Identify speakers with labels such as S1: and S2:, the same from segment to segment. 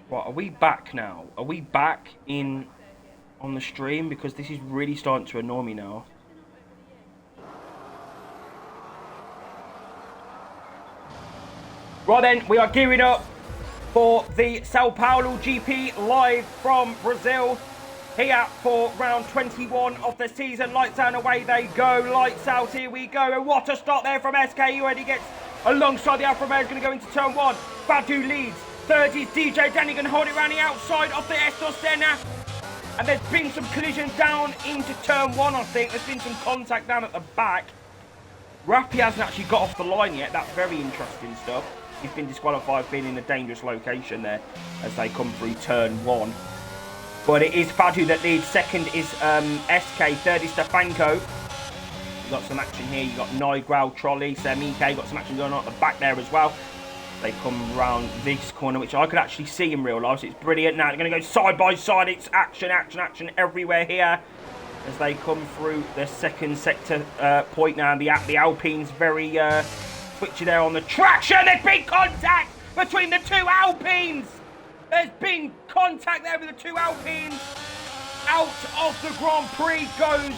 S1: Right, are we back now? Are we back in on the stream? Because this is really starting to annoy me now. Right then, we are gearing up for the Sao Paulo GP live from Brazil. Here for round 21 of the season. Lights out, away they go. Lights out, here we go. And what a start there from SK. He already gets alongside the Alfa Romeo. Is going to go into turn one. Badu leads. Third is DJ Danny, going to hold it around the outside of the Estor Senna. And there's been some collisions down into turn one, I think. There's been some contact down at the back. Rappi hasn't actually got off the line yet. That's very interesting stuff. He's been disqualified, being in a dangerous location there as they come through turn one. But it is Fadu that leads. Second is SK. Third is Stefanko. You've got some action here. You've got Nigrau, Trolley, Semike. Got some action going on at the back there as well. They come round this corner, which I could actually see in real life. So it's brilliant. Now they're going to go side by side. It's action, action, action everywhere here as they come through the second sector point now. The Alpines very twitchy there on the traction. There's been contact between the two Alpines. There's been contact there with the two Alpines. Out of the Grand Prix goes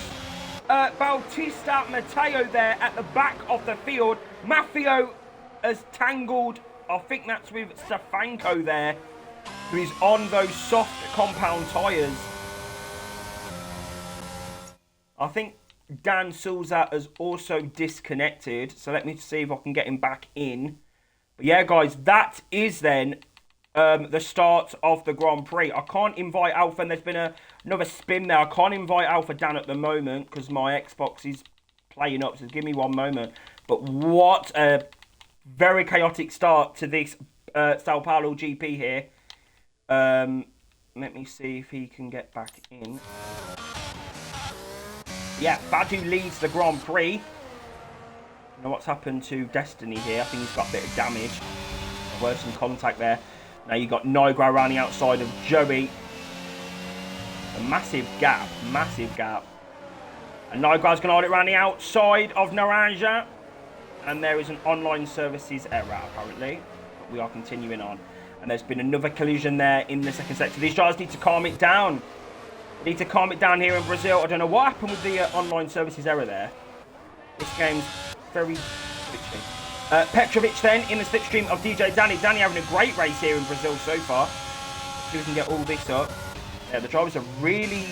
S1: Bautista Matteo there at the back of the field. Maffio has tangled, I think that's with Stefanko there, who is on those soft compound tyres. I think Dan Souza has also disconnected, so let me see if I can get him back in. But yeah, guys, that is then the start of the Grand Prix. I can't invite Alpha, and there's been another spin there. I can't invite Alpha Dan at the moment because my Xbox is playing up, so give me one moment. But what a very chaotic start to this Sao Paulo GP here. Let me see if he can get back in. Yeah, Badu leads the Grand Prix. I know what's happened to Destiny here. I think he's got a bit of damage. There was some contact there. Now you've got Nigra around the outside of Joey. A massive gap, massive gap. And Nigra's going to hold it around the outside of Naranja. And there is an online services error, apparently. But we are continuing on. And there's been another collision there in the second sector. These drivers need to calm it down. They need to calm it down here in Brazil. I don't know what happened with the online services error there. This game's very twitchy. Petrovic then in the slipstream of DJ Danny. Danny having a great race here in Brazil so far. Let's see if we can get all this up. Yeah, the drivers are really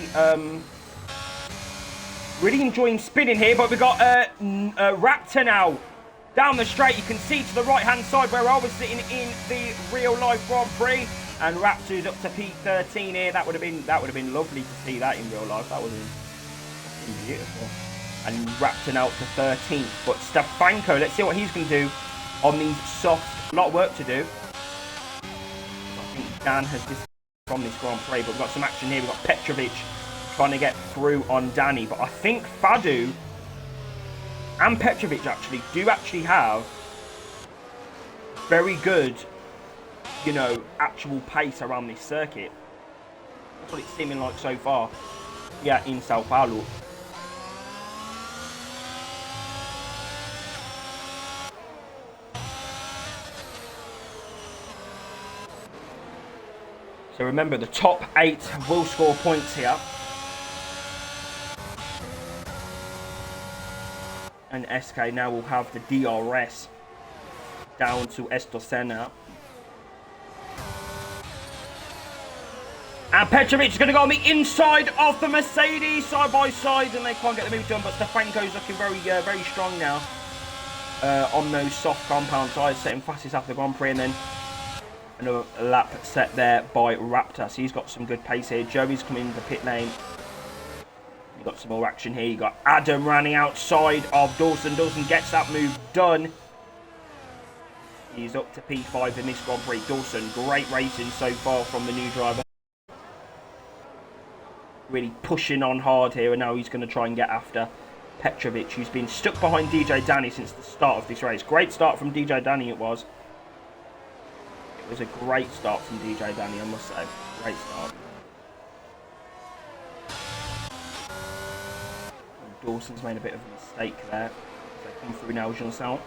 S1: enjoying spinning here. But we've got Raptor now. Down the straight, you can see to the right-hand side where I was sitting in the real-life Grand Prix, and Raptor's up to P13 here. That would have been lovely to see that in real life. That would have been beautiful. And Raptor now up to 13th. But Stefanko, let's see what he's going to do on these softs. A lot of work to do. I think Dan has this from this Grand Prix, but we've got some action here. We've got Petrovic trying to get through on Danny, but I think Fadu and Petrovic do have very good, you know, actual pace around this circuit. That's what it's seeming like so far. Yeah, in Sao Paulo. So remember, the top 8 will score points here. And SK now will have the DRS down to Estor Senna. And Petrovic is going to go on the inside of the Mercedes, side by side, and they can't get the move done. But Stefanko's looking very strong now on those soft compound tyres, setting fastest after the Grand Prix, and then another lap set there by Raptor. So he's got some good pace here. Joey's coming into pit lane. You've got some more action here. You've got Adam running outside of Dawson. Dawson gets that move done. He's up to P5 in this Grand Prix. Dawson, great racing so far from the new driver. Really pushing on hard here, and now he's going to try and get after Petrovic, who's been stuck behind DJ Danny since the start of this race. Great start from DJ Danny it was. It was a great start from DJ Danny, I must say. Great start. Dawson's made a bit of a mistake there. As they come through now, Jean-Saint.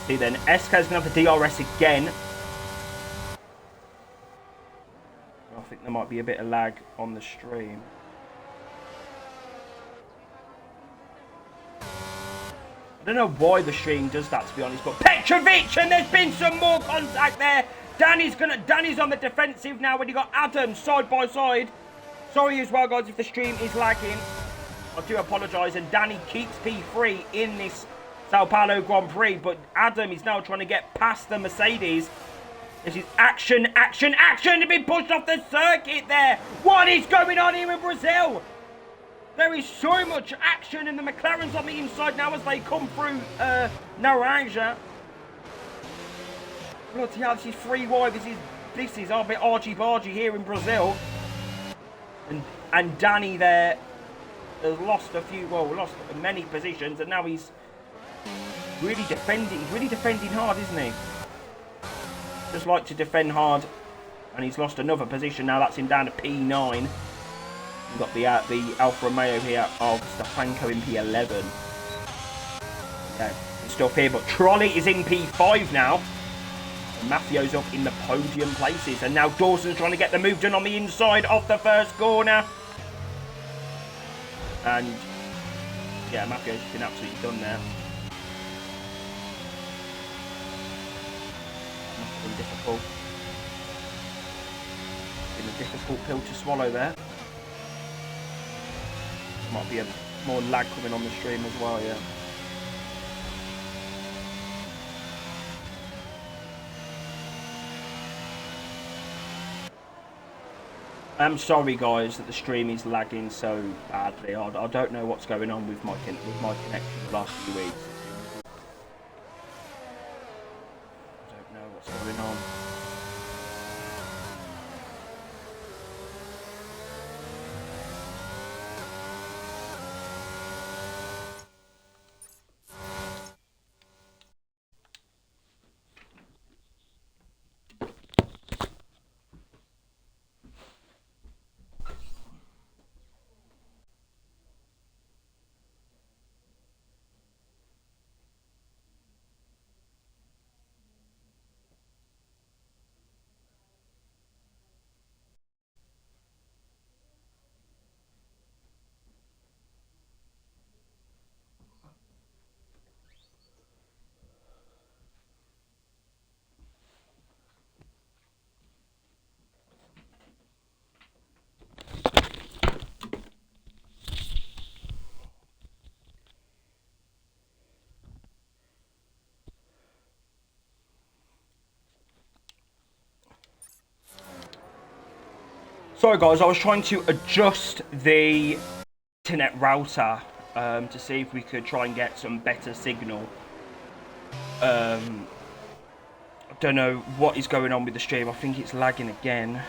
S1: See then, SK's going to have the DRS again. I think there might be a bit of lag on the stream. I don't know why the stream does that, to be honest, but Petrovic, and there's been some more contact there. Danny's on the defensive now when you got Adam side by side. Sorry as well, guys, if the stream is lagging. I do apologise, and Danny keeps P3 in this Sao Paulo Grand Prix, but Adam is now trying to get past the Mercedes. This is action, action, action to be pushed off the circuit there. What is going on here in Brazil? There is so much action, and the McLarens on the inside now as they come through Naranja. Bloody hell, this is free wide. This is a bit argy-bargy here in Brazil. And Danny there has lost lost many positions, and now he's really defending. He's really defending hard, isn't he? Just like to defend hard, and he's lost another position now. That's him down to P9. We've got the Alfa Romeo here of Stefanko in P11. Okay, stuff here, but Trolley is in P5 now. And Maffio's up in the podium places, and now Dawson's trying to get the move done on the inside of the first corner. And yeah, Maffio's been absolutely done there. Must have been difficult. Been a difficult pill to swallow there. Might be a more lag coming on the stream as well, yeah. I'm sorry, guys, that the stream is lagging so badly. I don't know what's going on with my connection the last few weeks. I don't know what's going on. Sorry guys, I was trying to adjust the internet router to see if we could try and get some better signal. I don't know what is going on with the stream. I think it's lagging again.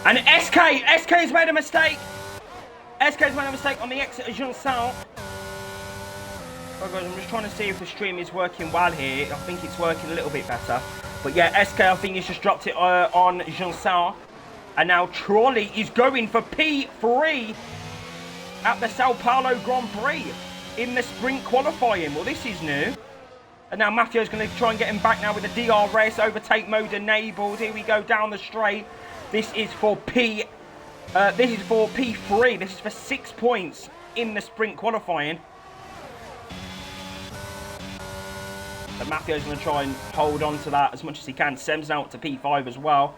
S1: And SK's made a mistake. SK's made a mistake on the exit of Jean-Saint. Oh guys, I'm just trying to see if the stream is working well here. I think it's working a little bit better. But yeah, SK, I think he's just dropped it on Jean-Saint. And now Trolley is going for P3 at the Sao Paulo Grand Prix in the sprint qualifying. Well, this is new. And now Maffio's going to try and get him back now with the DRS. Overtake mode enabled. Here we go down the straight. This is for P3. This is for 6 points in the sprint qualifying. So Maffio's going to try and hold on to that as much as he can. Sem's now up to P5 as well.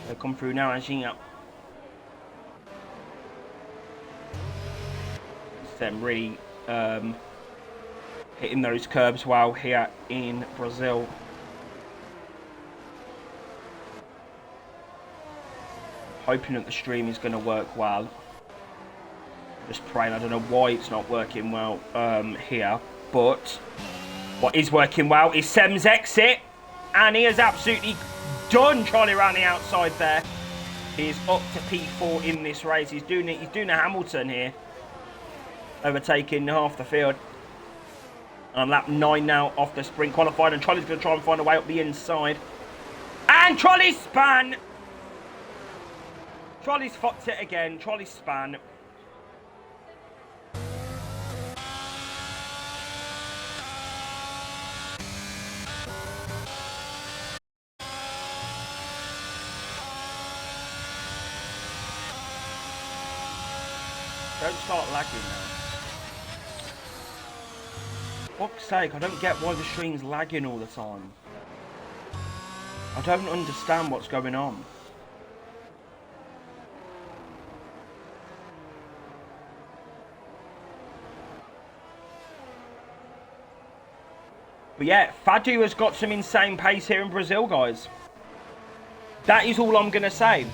S1: They'll come through now, Anginha. Sem really hitting those curbs well here in Brazil. Hoping that the stream is going to work well. Just praying. I don't know why it's not working well here. But what is working well is Sem's exit. And he has absolutely done Charlie around the outside there. He's up to P4 in this race. He's doing a Hamilton here. Overtaking half the field. On lap 9 now off the sprint qualified. And Trolley's going to try and find a way up the inside. And Trolley span. Trolley's fucked it again. Trolley span. Don't start lagging now. For fuck's sake, I don't get why the stream's lagging all the time. I don't understand what's going on. But yeah, Fadu has got some insane pace here in Brazil, guys. That is all I'm going to say.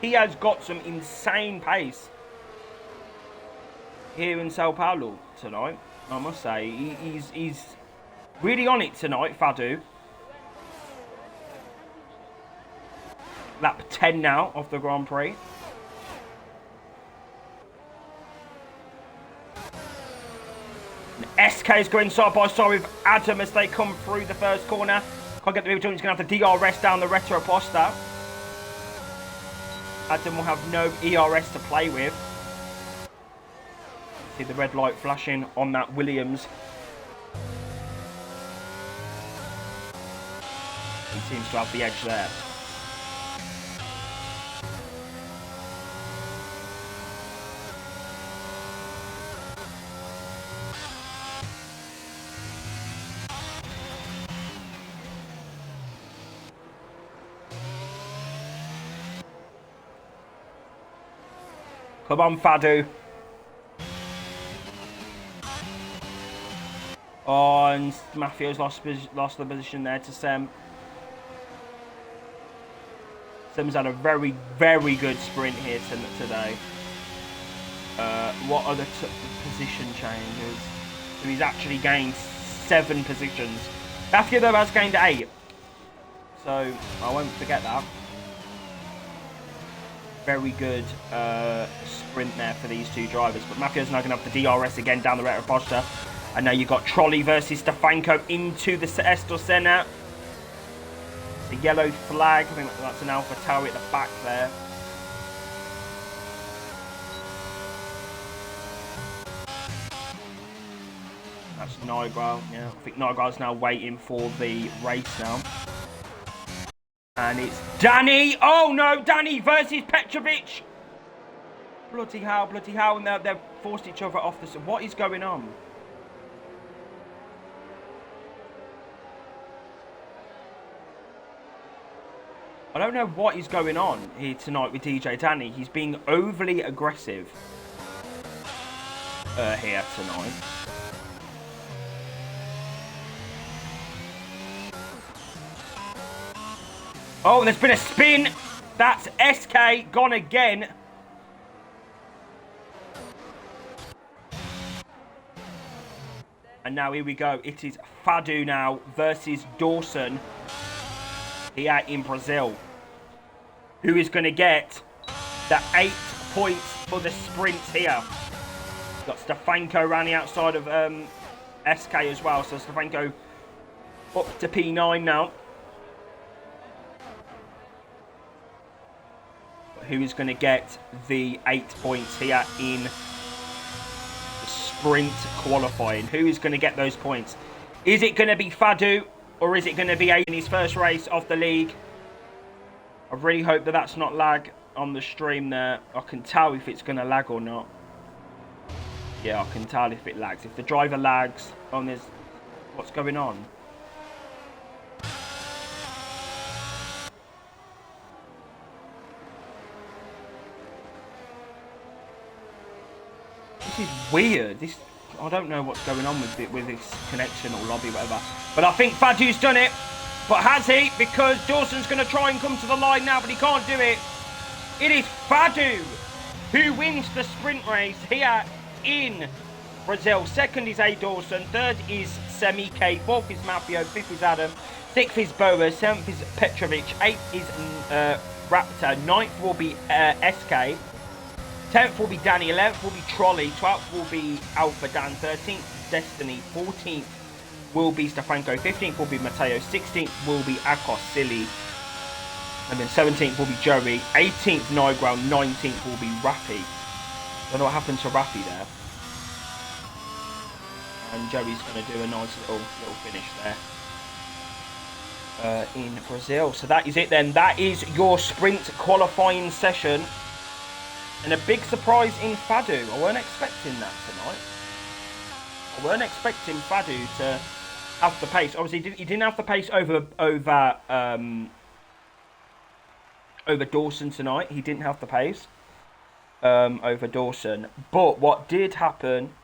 S1: He has got some insane pace here in Sao Paulo tonight, I must say. He's really on it tonight, Fadu. Lap 10 now of the Grand Prix. And SK is going side by side with Adam as they come through the first corner. Can't get the people. He's going to have the DRS down the Retro Posta. Adam will have no ERS to play with. See the red light flashing on that Williams. He seems to have the edge there. Come on, Fadu. Oh, and Matthew's lost the position there to Sem. Sem's had a very, very good sprint here today. What are the position changes? So he's actually gained 7 positions. Matthew, though, has gained 8. So I won't forget that. Very good sprint there for these two drivers. But Matthew's now going to have the DRS again down the Retro Posta. And now you've got Trolley versus Stefanko into the Esto Senna. The yellow flag. I think that's an Alpha Tauri at the back there. That's Nigel. Yeah, I think Nigel's now waiting for the race now. And it's Danny. Oh no, Danny versus Petrovic. Bloody hell, bloody hell. And they've forced each other off the... What is going on? I don't know what is going on here tonight with DJ Danny. He's being overly aggressive here tonight. Oh, there's been a spin. That's SK gone again. And now here we go. It is Fadu now versus Dawson here in Brazil. Who is going to get the 8 points for the sprint here? Got Stefanko around the outside of SK as well. So Stefanko up to P9 now. Who is going to get the 8 points here in the sprint qualifying? Who is going to get those points? Is it going to be Fadu or is it going to be in his first race of the league? I really hope that that's not lag on the stream there. I can tell if it's going to lag or not. Yeah, I can tell if it lags. If the driver lags, on this, what's going on? This is weird. I don't know what's going on with this connection or lobby, whatever. But I think Fadu's done it. But has he? Because Dawson's going to try and come to the line now, but he can't do it. It is Fadu who wins the sprint race here in Brazil. Second is A. Dawson. Third is Semi K. Fourth is Matthew. Fifth is Adam. Sixth is Boa. Seventh is Petrovic. Eighth is Raptor. Ninth will be SK. 10th will be Danny, 11th will be Trolley, 12th will be Alpha Dan, 13th Destiny, 14th will be Stefanko, 15th will be Matteo, 16th will be Akos Silly. And then 17th will be Joey. 18th, Nigro. 19th will be Rappy. Don't know what happened to Rappy there. And Joey's going to do a nice little finish there. In Brazil. So that is it then. That is your sprint qualifying session. And a big surprise in Fadu. I weren't expecting that tonight. I weren't expecting Fadu to have the pace. Obviously, he didn't have the pace over Dawson tonight. He didn't have the pace over Dawson. But what did happen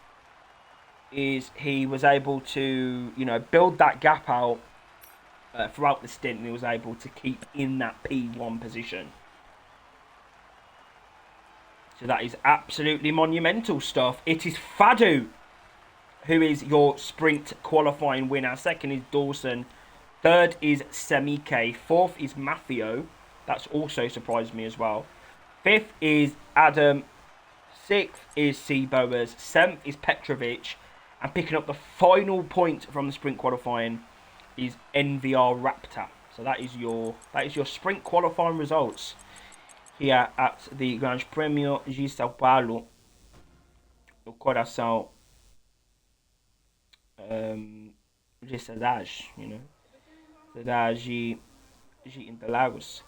S1: is he was able to, build that gap out throughout the stint, and he was able to keep in that P1 position. So that is absolutely monumental stuff. It is Fadu who is your sprint qualifying winner. Second is Dawson. Third is Semike. Fourth is Maffeo. That's also surprised me as well. Fifth is Adam. Sixth is Seaboas. Seventh is Petrovic. And picking up the final point from the sprint qualifying is NVR Raptor. So that is your sprint qualifying results here at the Grande Premio de São Paulo. O coração de cidade, cidade de Interlagos.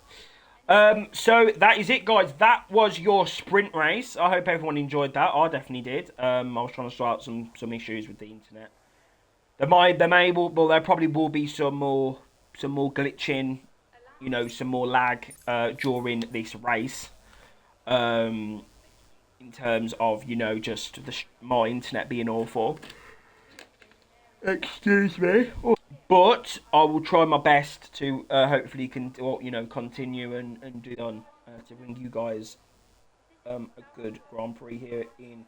S1: So that is it, guys. That was your sprint race. I hope everyone enjoyed that. I definitely did. I was trying to sort out some issues with the internet. There probably will be some more glitching, some more lag during this race. In terms of just my internet being awful. Excuse me. But I will try my best to hopefully continue and do on to bring you guys a good Grand Prix here in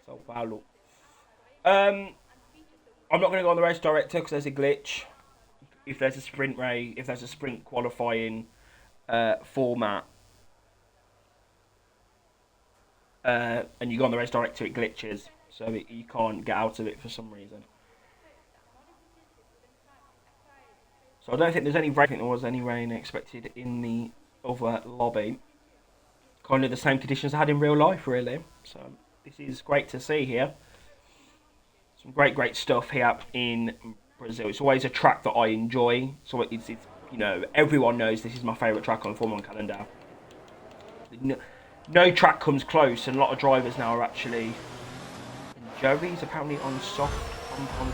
S1: Sao Paulo. I'm not going to go on the race director because there's a glitch. If there's a sprint race, if there's a sprint qualifying format, and you go on the race director, it glitches, so you can't get out of it for some reason. So I don't think there's any rain. I think there was any rain expected in the other lobby. Kind of the same conditions I had in real life, really. So this is great to see here. Some great stuff here in Brazil. It's always a track that I enjoy. So it's everyone knows this is my favourite track on the Formula 1 calendar. No track comes close, and a lot of drivers now are actually. Joey's apparently on soft compound.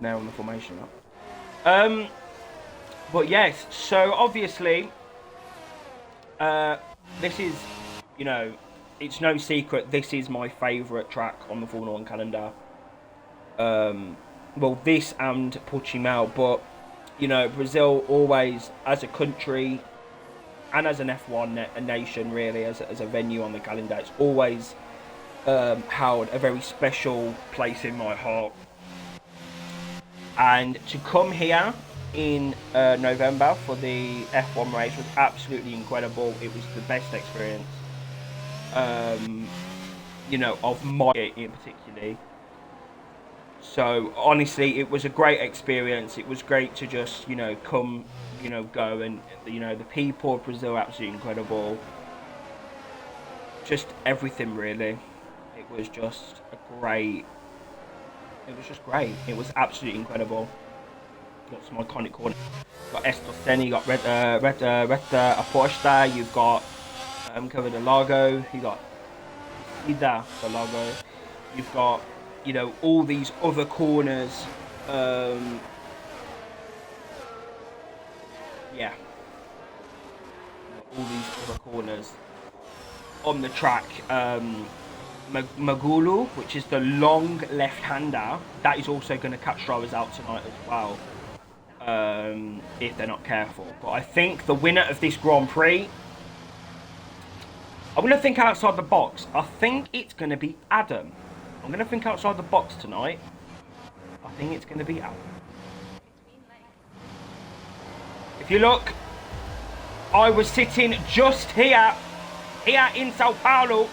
S1: Now on the formation up. But yes, so obviously this is, it's no secret this is my favourite track on the Formula 1 calendar. Well, this and Portimao, but Brazil always, as a country and as an F1 a nation, really, as a venue on the calendar, it's always held a very special place in my heart. And to come here in November for the F1 race was absolutely incredible. It was the best experience, of my in particularly. So honestly, it was a great experience. It was great to just, come, go, and the people of Brazil are absolutely incredible. Just everything, really. It was just great. It was just great. It was absolutely incredible. Got some iconic corners. Got Estoseni, you got Reta Aposta, you've got Cover de Lago, you got Ida de Lago, you've got, all these other corners. Yeah. All these other corners on the track. Magulu, which is the long left-hander, that is also going to catch drivers out tonight as well, if they're not careful. But I think the winner of this Grand Prix, I'm going to think outside the box. I think it's going to be Adam. I'm going to think outside the box tonight. I think it's going to be Adam. If you look, I was sitting just here in Sao Paulo.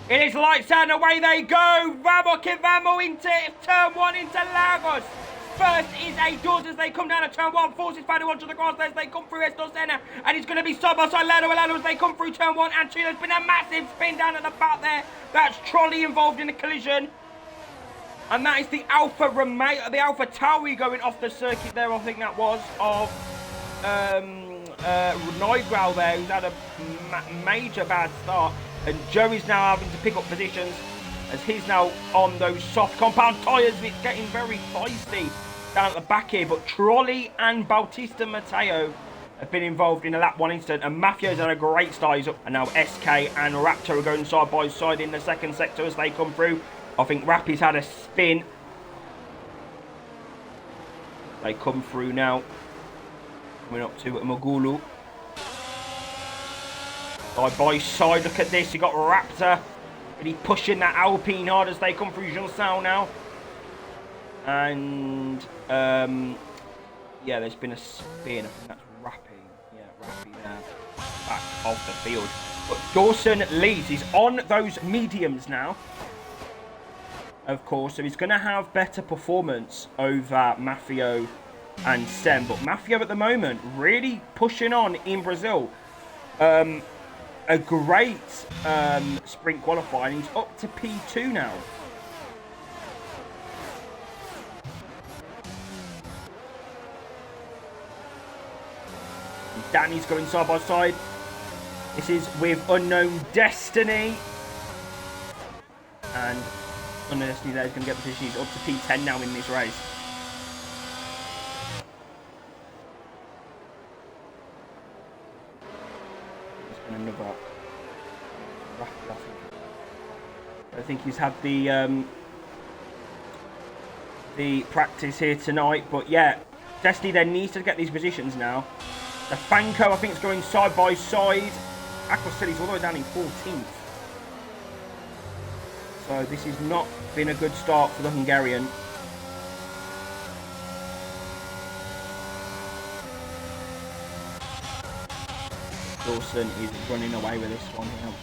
S1: It is lights out and away they go. Vamos que vamos into turn 1 into Lagos. First is a doors as they come down to turn 1. Forces Fado onto the grass as they come through Estos Senna. And it's going to be side by side Lado as they come through turn 1 and 2. There's been a massive spin down at the back there. That's Trolley involved in the collision. And that is the Alpha Tauri going off the circuit there, I think that was, of Neugral there, who's had a major bad start. And Joey's now having to pick up positions as he's now on those soft compound tyres. It's getting very feisty down at the back here. But Trolley and Bautista Matteo have been involved in a lap 1 incident. And Mafio's had a great start. He's up. And now SK and Raptor are going side by side in the second sector as they come through. I think Rappy's had a spin. They come through now. Coming up to Magulu. Side by side, look at this. You got Raptor really pushing that Alpine hard as they come through Jean-Sao now. And yeah, there's been a spin. I think that's Rappy. Yeah, Rappy there. Back off the field. But Dawson leads. He's on those mediums now. Of course, so he's going to have better performance over Mafio and Sem. But Mafio at the moment really pushing on in Brazil. A great sprint qualifying. He's up to P2 now. And Danny's going side by side. This is with Unknown Destiny. And Unknown Destiny there is going to get the position. He's up to P10 now in this race. Another I think he's had the practice here tonight, but yeah, Destiny then needs to get these positions now. The Fanco I think is going side by side. Aquasili's all the way down in 14th, so this has not been a good start for the Hungarian. Dawson is running away with this one here.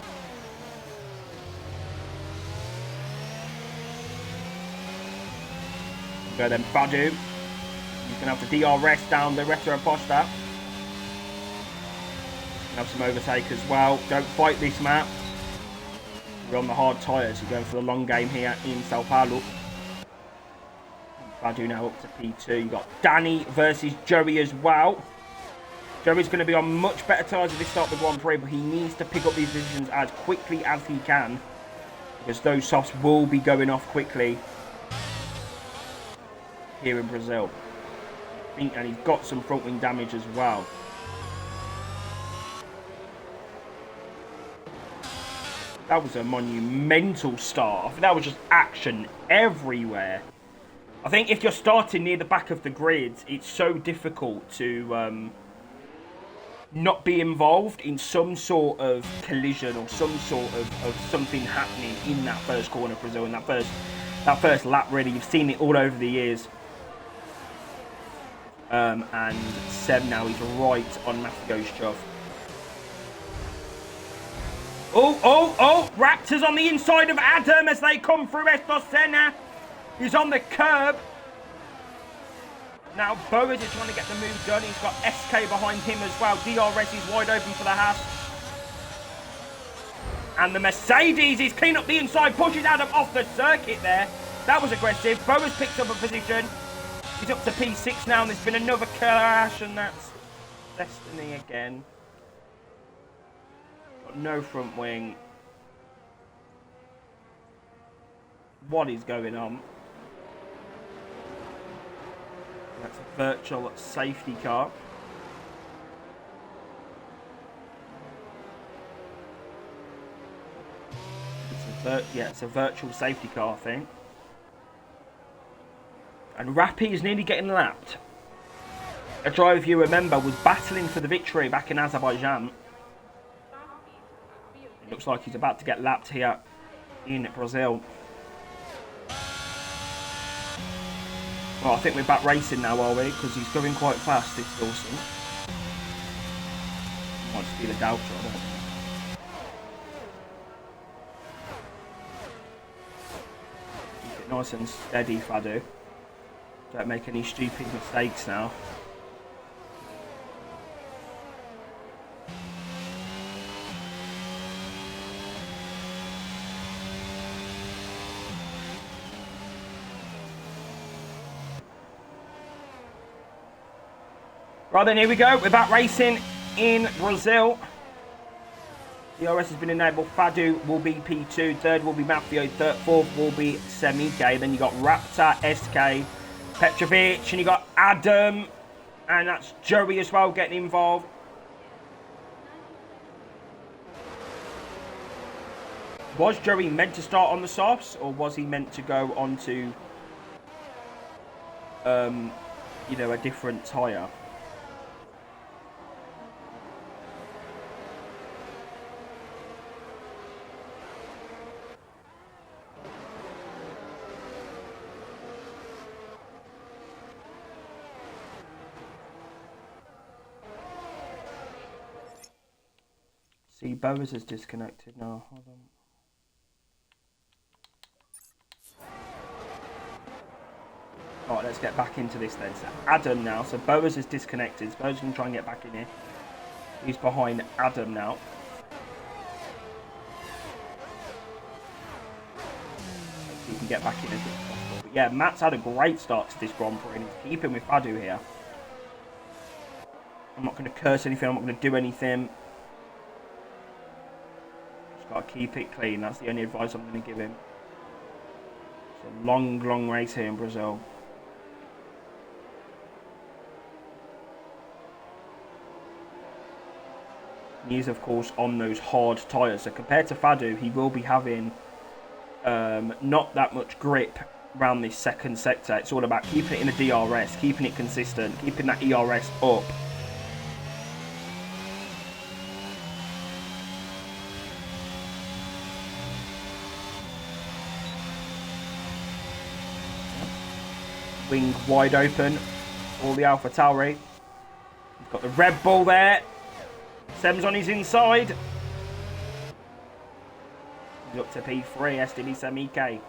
S1: Go then Badu. He's going to have to DRS down the Retro Posta. Have some overtake as well. Don't fight this map. We're on the hard tyres. You're going for the long game here in Sao Paulo. Badu now up to P2. You've got Danny versus Joey as well. Joey's going to be on much better tyres at this start of the Grand Prix, but he needs to pick up these positions as quickly as he can, because those softs will be going off quickly here in Brazil. And he's got some front wing damage as well. That was a monumental start. That was just action everywhere. I think if you're starting near the back of the grid, it's so difficult to not be involved in some sort of collision or some sort of something happening in that first corner of Brazil, in that first lap. Really, you've seen it all over the years. And Seb now is right on Mafio's job. Oh! Raptors on the inside of Adam as they come through Estos Senna. He's on the curb. Now Boas is trying to get the move done. He's got SK behind him as well. DRS is wide open for the Haas. And the Mercedes is clean up the inside, pushes Adam off the circuit there. That was aggressive. Boas picks up a position. He's up to P6 now, and there's been another crash, and that's Destiny again. Got no front wing. What is going on? That's a virtual safety car. It's a virtual safety car, I think. And Rappy is nearly getting lapped. A driver, if you remember, was battling for the victory back in Azerbaijan. It looks like he's about to get lapped here in Brazil. Well, I think we're back racing now, are we? Because he's going quite fast, this Dawson. Might just be the Delta, I don't know. Nice and steady, Fadu. Don't make any stupid mistakes now. Right then, here we go. We're back racing in Brazil. DRS has been enabled. Fadu will be P2. Third will be Mafio. Fourth will be Semike. Then you got Raptor, SK, Petrovic, and you got Adam. And that's Joey as well getting involved. Was Joey meant to start on the softs, or was he meant to go on to, you know, a different tyre? See, Bowers is disconnected now. Hold on. Alright, let's get back into this then. So Adam now. So Bowers is disconnected. So Bowers can try and get back in here. He's behind Adam now. He can get back in as soon as possible. But yeah, Matt's had a great start to this Grand Prix and he's keeping with Fadu here. I'm not going to curse anything. I'm not going to do anything. Got to keep it clean. That's the only advice I'm going to give him. It's a long, long race here in Brazil. He is, of course, on those hard tyres. So compared to Fadu, he will be having not that much grip around this second sector. It's all about keeping it in the DRS, keeping it consistent, keeping that ERS up. Wing wide open, all the Alpha Tauri. We've got the Red Bull there. Sem's on his inside. He's up to P3, STB Semike.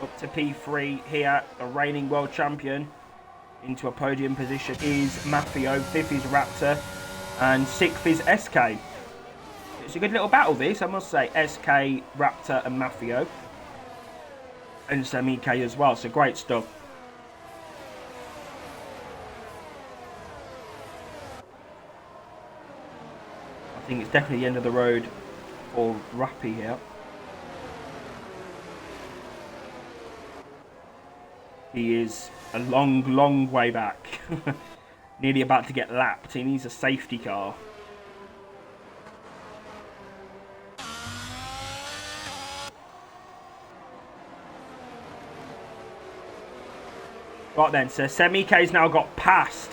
S1: Up to P3 here, the reigning world champion. Into a podium position is Mafio, 5th is Raptor, and 6th is SK. It's a good little battle this, I must say. SK, Raptor and Mafio. And Semike as well, so great stuff. I think it's definitely the end of the road for Rappi here. He is a long, long way back. Nearly about to get lapped. He needs a safety car. Right then, so Semike's now got past.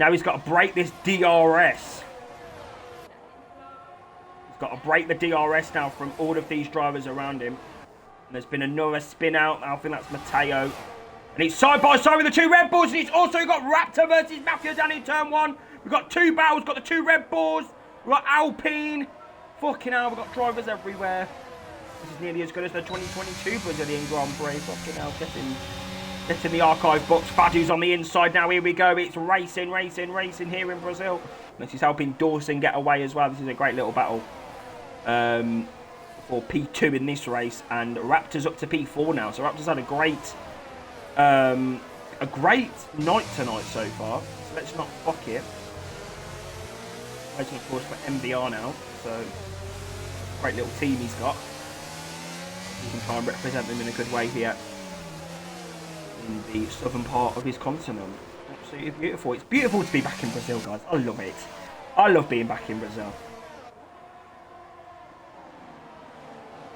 S1: Now he's got to break this DRS. Got to break the DRS now from all of these drivers around him. And there's been another spin out. I think that's Matteo. And it's side by side with the two Red Bulls. And it's also got Raptor versus Mafia down in turn 1. We've got two battles. Got the two Red Bulls. We've got Alpine. Fucking hell, we've got drivers everywhere. This is nearly as good as the 2022 Brazilian Grand Prix. Fucking hell, get in the archive books. Fadu's on the inside now. Here we go. It's racing here in Brazil. This is helping Dawson get away as well. This is a great little battle. For P2 in this race, and Raptor's up to P4 now. So Raptor's had a great night tonight so far. So let's not fuck it. Waiting, of course, for MBR now. So great little team he's got. He can try and represent them in a good way here in the southern part of his continent. Absolutely beautiful. It's beautiful to be back in Brazil, guys. I love it. I love being back in Brazil.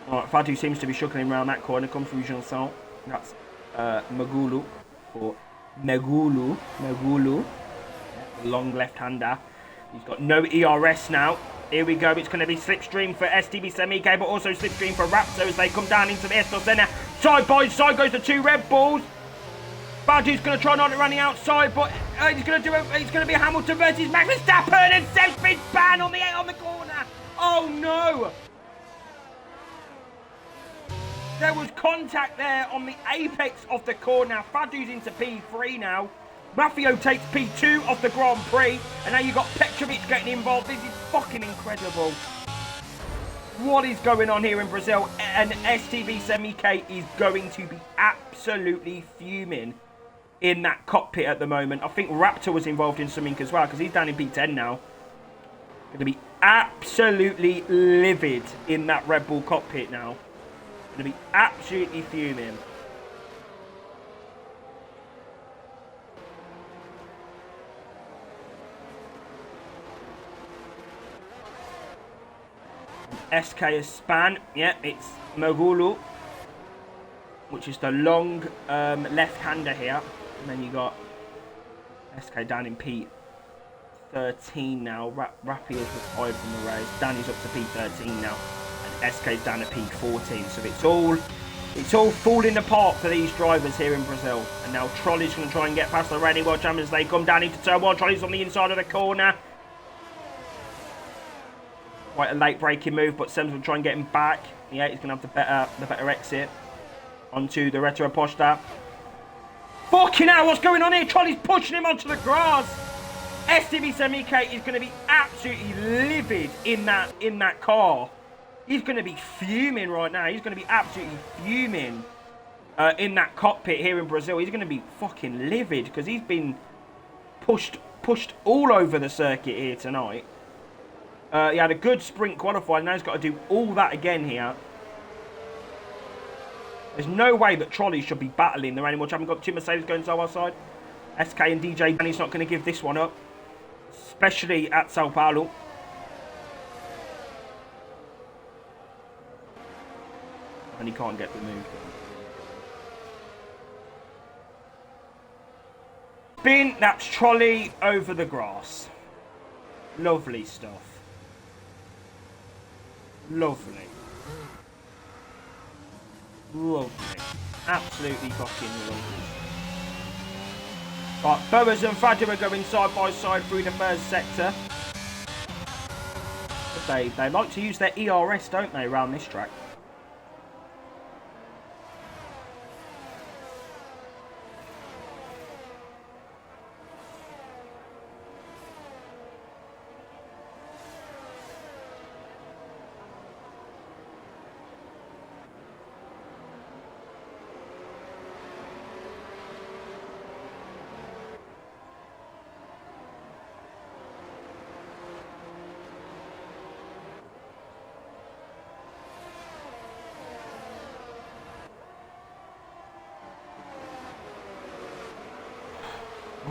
S1: Alright, Fadu seems to be shuckling around that corner. Comes from Janson. That's Magulu. Or Megulu. Long left-hander. He's got no ERS now. Here we go. It's going to be slipstream for STB Semike, but also slipstream for Raptor as they come down into the Estor Centre. Side by side goes the two Red Bulls. Fadu's going to try not to run the outside, but he's going to be Hamilton versus Max Verstappen, and Seb's been banned on the corner. Oh no! There was contact there on the apex of the corner. Fadu's into P3 now. Maffio takes P2 off the Grand Prix. And now you've got Petrovic getting involved. This is fucking incredible. What is going on here in Brazil? And STB Semi-K is going to be absolutely fuming in that cockpit at the moment. I think Raptor was involved in something as well, because he's down in P10 now. Going to be absolutely livid in that Red Bull cockpit now. Going to be absolutely fuming. SK is span. Yeah, it's Mogulu, which is the long left-hander here. And then you got SK down in P13 now. Rappy is retired from the race. Danny's up to P13 now. And SK's down to P14. So it's all falling apart for these drivers here in Brazil. And now Trolley's going to try and get past the Ready World Champions. They come down into turn 1. Trolley's on the inside of the corner. Quite a late braking move, but Sems will try and get him back. Yeah, he's going to have the better exit onto the Retro Posta. Fucking hell, what's going on here? Trolley's pushing him onto the grass. STB Semi-K is going to be absolutely livid in that car. He's going to be fuming right now. He's going to be absolutely fuming in that cockpit here in Brazil. He's going to be fucking livid because he's been pushed all over the circuit here tonight. He had a good sprint qualifying. Now he's got to do all that again here. There's no way that Trolley should be battling the Ready World Champion. Got two Mercedes going side by side. SK and DJ Danny's not going to give this one up, especially at Sao Paulo. And he can't get the move done. Spin, that's Trolley over the grass. Lovely stuff. Lovely. Lovely. Absolutely fucking lovely. Right, Boas and Fadu are going side by side through the first sector. But they like to use their ERS, don't they, around this track?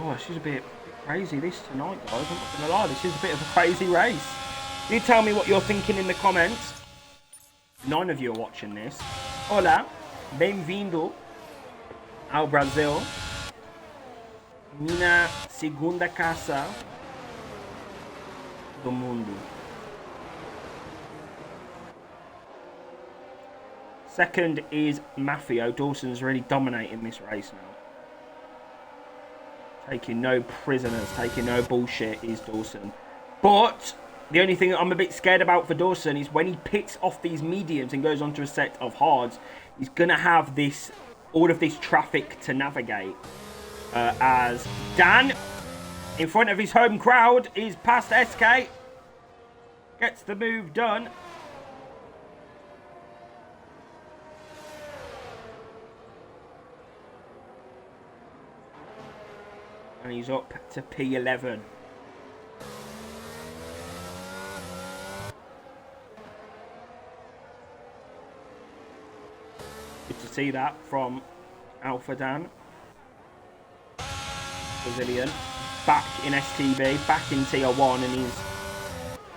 S1: Oh, this is a bit crazy this tonight, guys. I'm not going to lie, this is a bit of a crazy race. You tell me what you're thinking in the comments. 9 of you are watching this. Hola, bem-vindo ao Brasil. Minha segunda casa do mundo. Second is Maffio. Dawson's really dominating this race now. Taking no prisoners, taking no bullshit is Dawson. But the only thing I'm a bit scared about for Dawson is when he picks off these mediums and goes onto a set of hards, he's going to have all of this traffic to navigate. As Dan, in front of his home crowd, is past SK. Gets the move done. And he's up to P11. Good to see that from Alpha Dan. Brazilian. Back in STB, back in Tier 1, and he's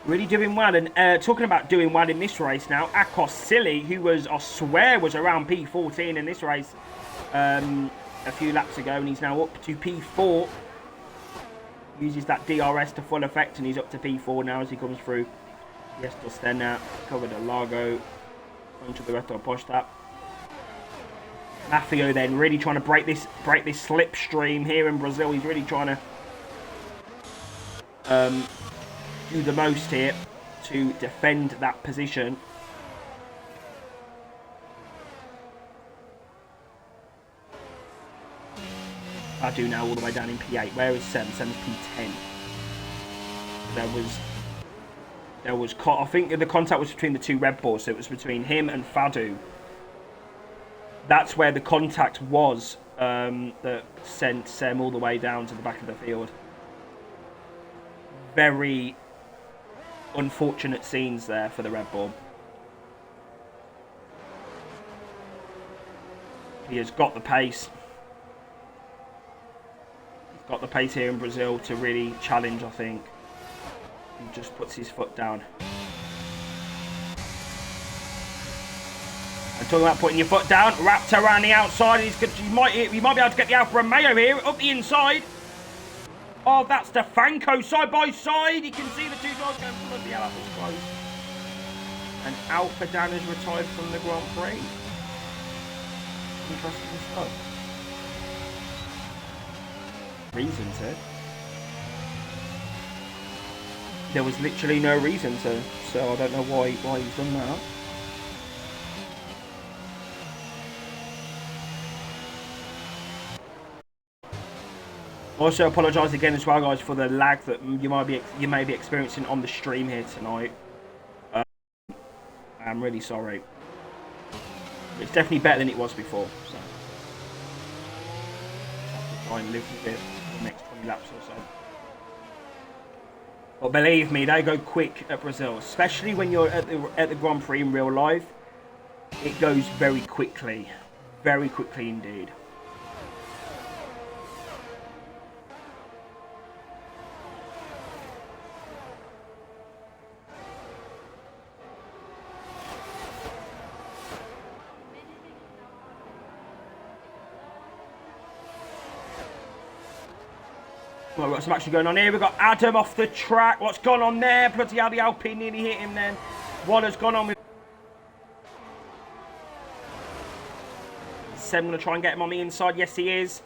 S1: really doing well. And talking about doing well in this race now, Akos Silly, who was, I swear, was around P14 in this race a few laps ago, and he's now up to P4. Uses that DRS to full effect, and he's up to P4 now as he comes through. Yes, Dostena covered a Largo onto the Retro Posta. Maffio then really trying to break this slipstream here in Brazil. He's really trying to do the most here to defend that position. Fadu now all the way down in P8. Where is Sem? Sem's P10. There was, I think the contact was between the two Red Bulls, so it was between him and Fadu. That's where the contact was that sent Sem all the way down to the back of the field. Very unfortunate scenes there for the Red Bull. He has got the pace. He's got the pace here in Brazil to really challenge, I think. He just puts his foot down. I'm talking about putting your foot down. Wrapped around the outside. You might be able to get the Alfa Romeo here up the inside. Oh, that's DeFranco side by side. You can see the two guys going bloody hell, that was close. And Alfa Dan is retired from the Grand Prix. Interesting stuff. Reason to. There was literally no reason to, so I don't know why he's done that. Also apologise again as well, guys, for the lag that you may be experiencing on the stream here tonight. I'm really sorry. It's definitely better than it was before. So I'll have to try and live with it for the next 20 laps or so. But believe me, they go quick at Brazil, especially when you're at the Grand Prix in real life. It goes very quickly indeed. Well, we've got some action going on here. We've got Adam off the track. What's gone on there? Bloody hell, the Alpine nearly hit him then. What has gone on with... Sem going to try and get him on the inside. Yes, he is.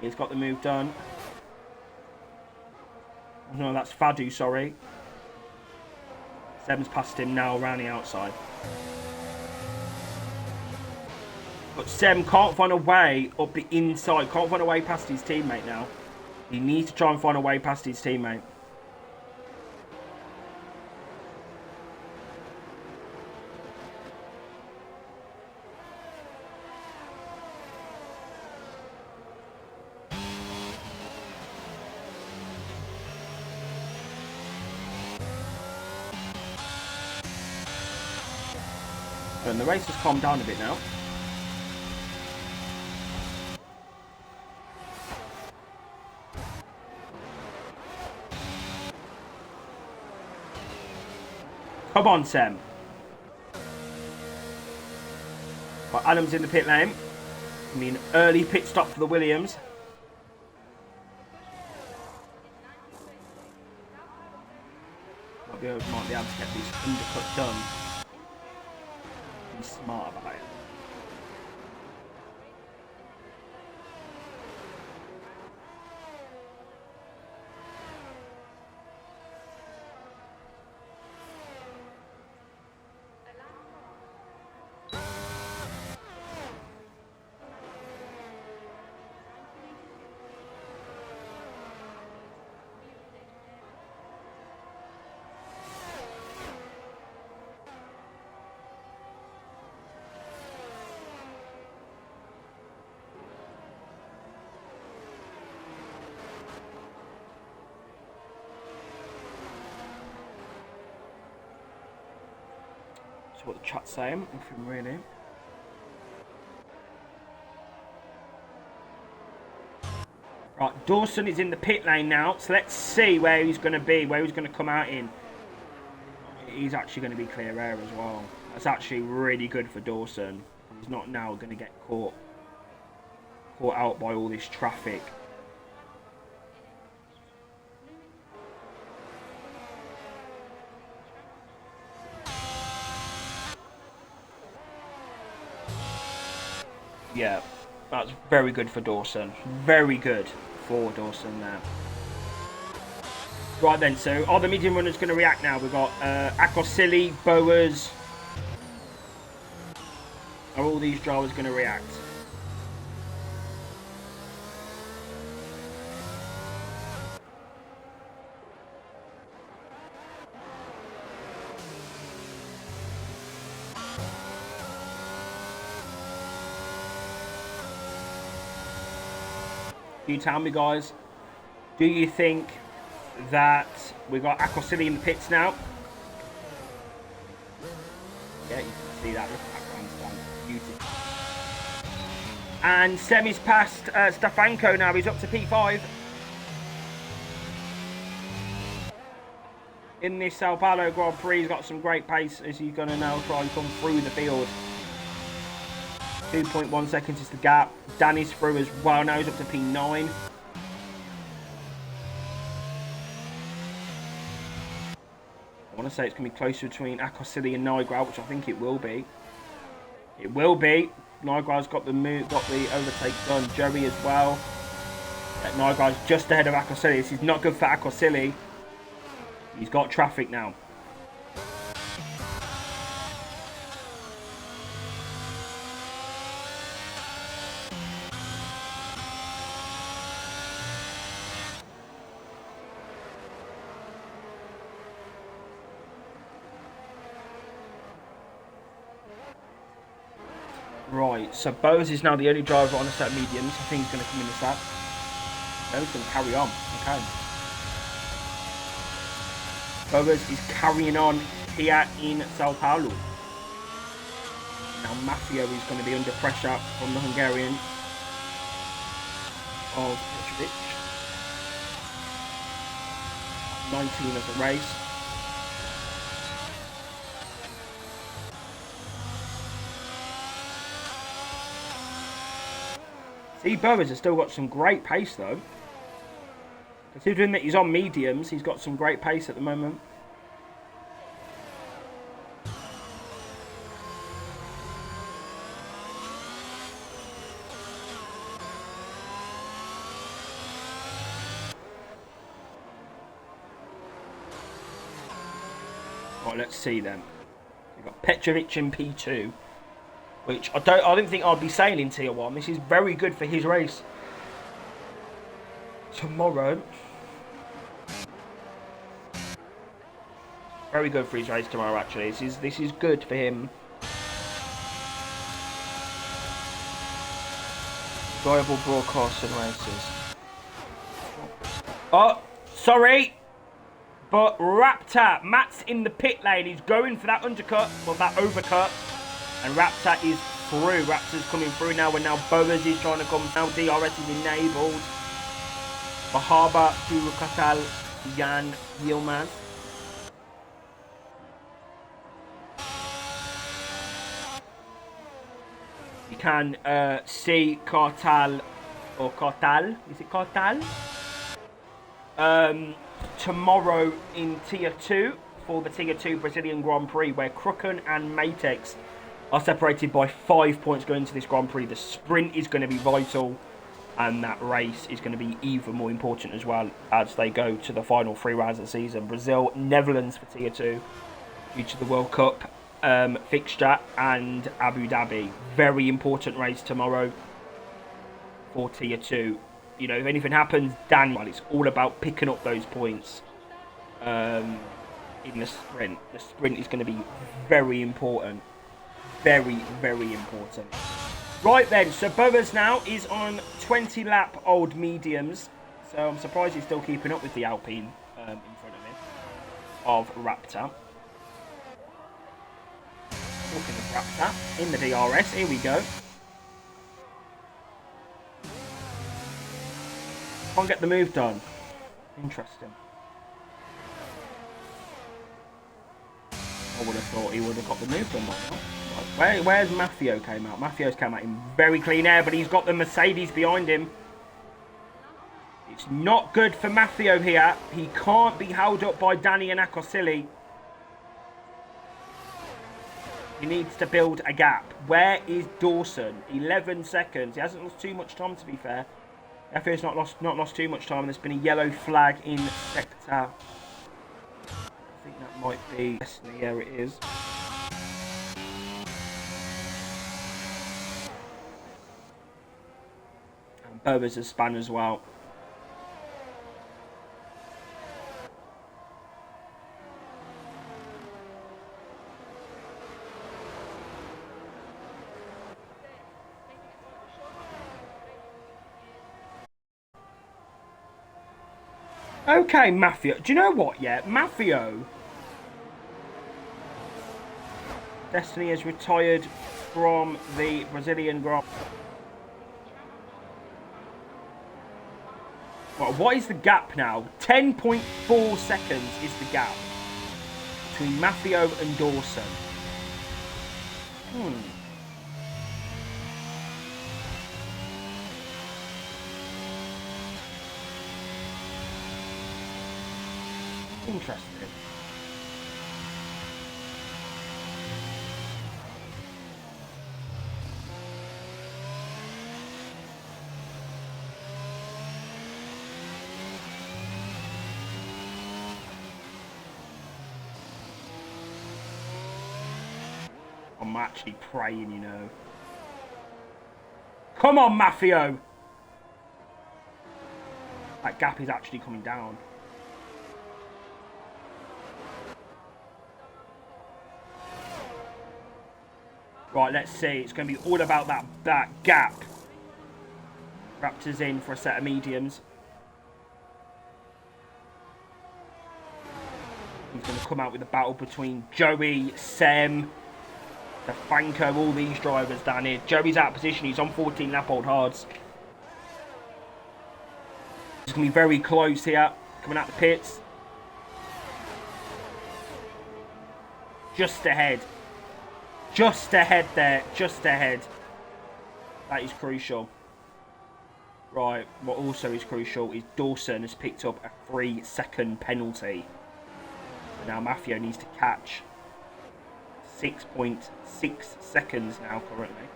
S1: He's got the move done. No, that's Fadu, sorry. Sem's passed him now around the outside. But Sem can't find a way up the inside. Can't find a way past his teammate now. He needs to try and find a way past his teammate. And the race has calmed down a bit now. Come on, Sem. Well, Adam's in the pit lane. I mean, early pit stop for the Williams. Might be able to get this undercut done. Be smart about it. What the chat's saying, nothing really. Right, Dawson is in the pit lane now, so let's see where he's going to be, where he's going to come out in. He's actually going to be clear air as well. That's actually really good for Dawson. He's not now going to get caught out by all this traffic. Yeah, that's very good for Dawson. Very good for Dawson there. Right then, so are the medium runners going to react now? We've got Akosili, Boas. Are all these drivers going to react? You tell me, guys, do you think that we got Aquasili in the pits now? Yeah, you can see that. Look at that grandstand. Beautiful. And Semi's past Stefanko now. He's up to P5. In this Sao Paulo Grand Prix, he's got some great pace as he's going to now try and come through the field. 2.1 seconds is the gap. Danny's through as well. Now he's up to P9. I want to say it's going to be closer between Aquasili and Nigel, which I think it will be. It will be. Nigel's got the move, got the overtake done. Joey as well. Nigel's just ahead of Aquasili. This is not good for Aquasili. He's got traffic now. Right, so Bowes is now the only driver on a set of mediums. I think he's going to come in this lap. No, he's going to carry on. Okay. Bowes is carrying on here in Sao Paulo. Now Mafio is going to be under pressure from the Hungarian of Petrovic. 19 of the race. See, Bowes has still got some great pace though. Considering that he's on mediums, he's got some great pace at the moment. Right, let's see then. We've got Petrovic in P2. Which I didn't think I'd be saying in Tier 1. This is very good for his race tomorrow. Very good for his race tomorrow, actually. This is good for him. Enjoyable broadcasts and races. Oh, sorry. But Raptor, Matt's in the pit lane. He's going for that undercut, or that overcut. And Raptor is through. Raptor's coming through now. And now Bowes is trying to come. Now DRS is enabled. Mahaba Durukatal Jan Yilmaz. You can see Kartal, or Kartal. Is it Kartal? Tomorrow in Tier 2 for the Tier 2 Brazilian Grand Prix, where Kruken and Matex are separated by 5 points going into this Grand Prix. The sprint is going to be vital, and that race is going to be even more important as well as they go to the final 3 rounds of the season. Brazil, Netherlands for Tier 2 due to the World Cup fixture, and Abu Dhabi. Very important race tomorrow for Tier 2. You know, if anything happens, well, it's all about picking up those points in the sprint. The sprint is going to be very important. Very, very important. Right then, so Bowes now is on 20 lap old mediums. So I'm surprised he's still keeping up with the Alpine in front of him, of Raptor. Talking of Raptor, in the DRS, here we go. Can't get the move done. Interesting. I would have thought he would have got the move done by now. Where's Mafio came out? Mafio's came out in very clean air, but he's got the Mercedes behind him. It's not good for Mafio here. He can't be held up by Danny and Aquasili. He needs to build a gap. Where is Dawson? 11 seconds. He hasn't lost too much time, to be fair. Mafio's not lost too much time. There's been a yellow flag in sector. I think that might be Destiny. Yeah, it is. Bowes has spun as well. Okay, Mafia. Do you know what, yeah? Mafio. Destiny has retired from the Brazilian Grand Prix. Well, what is the gap now? 10.4 seconds is the gap between Mafio and Dawson. Interesting. I'm actually praying, you know. Come on, Mafio! That gap is actually coming down. Right, let's see. It's going to be all about that gap. Raptors in for a set of mediums. He's going to come out with a battle between Joey, Sem, Franco, all these drivers down here. Joey's out of position. He's on 14 lap old hards. It's going to be very close here. Coming out the pits. Just ahead. Just ahead there. Just ahead. That is crucial. Right. What also is crucial is Dawson has picked up a 3-second penalty. Now Mafio needs to catch 6.6 seconds now currently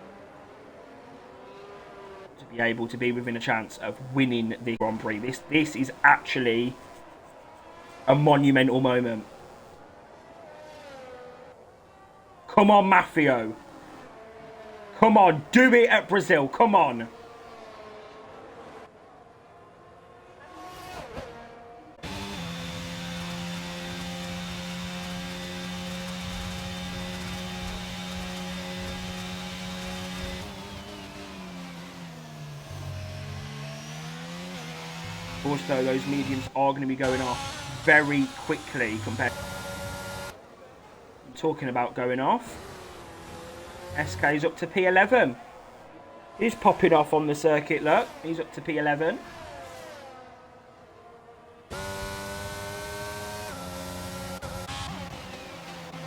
S1: to be able to be within a chance of winning the Grand Prix. This is actually a monumental moment. Come on, Mafio. Come on, do it at Brazil. Come on. Also, those mediums are going to be going off very quickly compared. I'm talking about going off. SK's up to P11. He's popping off on the circuit, look. He's up to P11.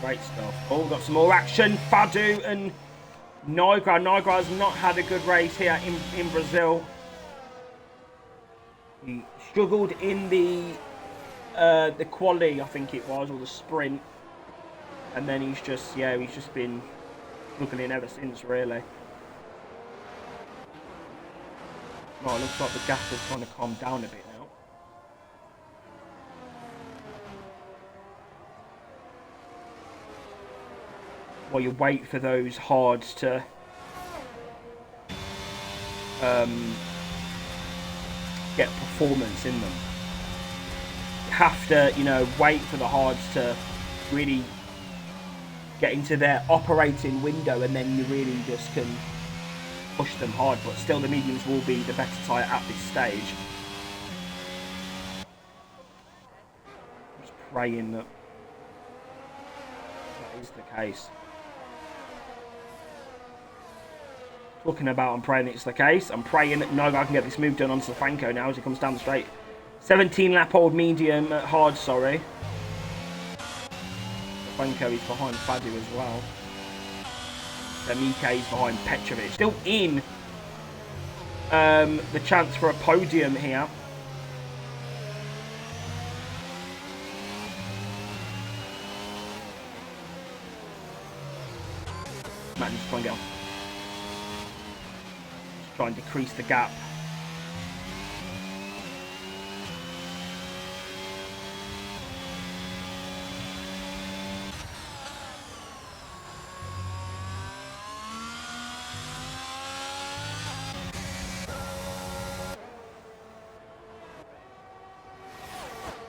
S1: Great stuff. Oh, got some more action. Fadu and Nigra. Nigra has not had a good race here in Brazil. He struggled in the quali, I think it was, or the sprint, and then he's just been struggling ever since, really. Oh, it looks like the gap is trying to calm down a bit now. While you wait for those hards to get performance in them. You have to, you know, wait for the hards to really get into their operating window, and then you really just can push them hard. But still, the mediums will be the better tyre at this stage. Just praying that is the case. Talking about, I'm praying it's the case. I'm praying that Noga can get this move done onto Franco now as he comes down the straight. 17 lap old medium hard, sorry. Franco is behind Fadu as well. Mike is behind Petrovic. Still in the chance for a podium here. Man, just try and get off. Try and decrease the gap.